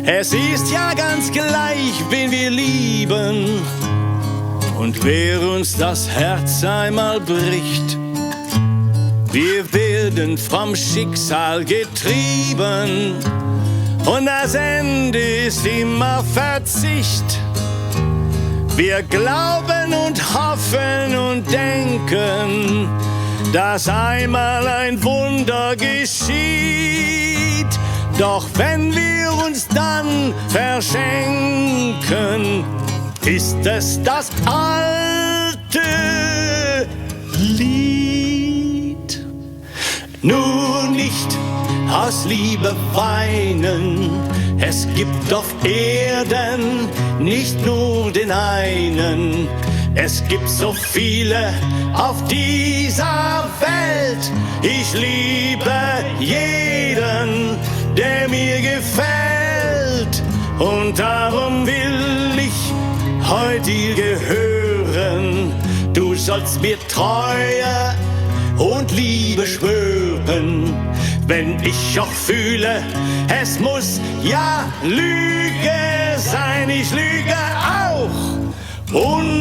Es ist ja ganz gleich, wen wir lieben, und wer uns das Herz einmal bricht. Wir werden vom Schicksal getrieben und das Ende ist immer Verzicht. Wir glauben und hoffen und denken, dass einmal ein Wunder geschieht. Doch wenn wir uns dann verschenken, ist es das alte Lied. Nur nicht aus Liebe weinen, es gibt auf Erden nicht nur den einen. Es gibt so viele auf dieser Welt, ich liebe jeden, der mir gefällt. Und darum will ich heute dir gehören. Du sollst mir Treue und Liebe schwören. Wenn ich auch fühle, es muss ja Lüge sein, ich lüge auch. Und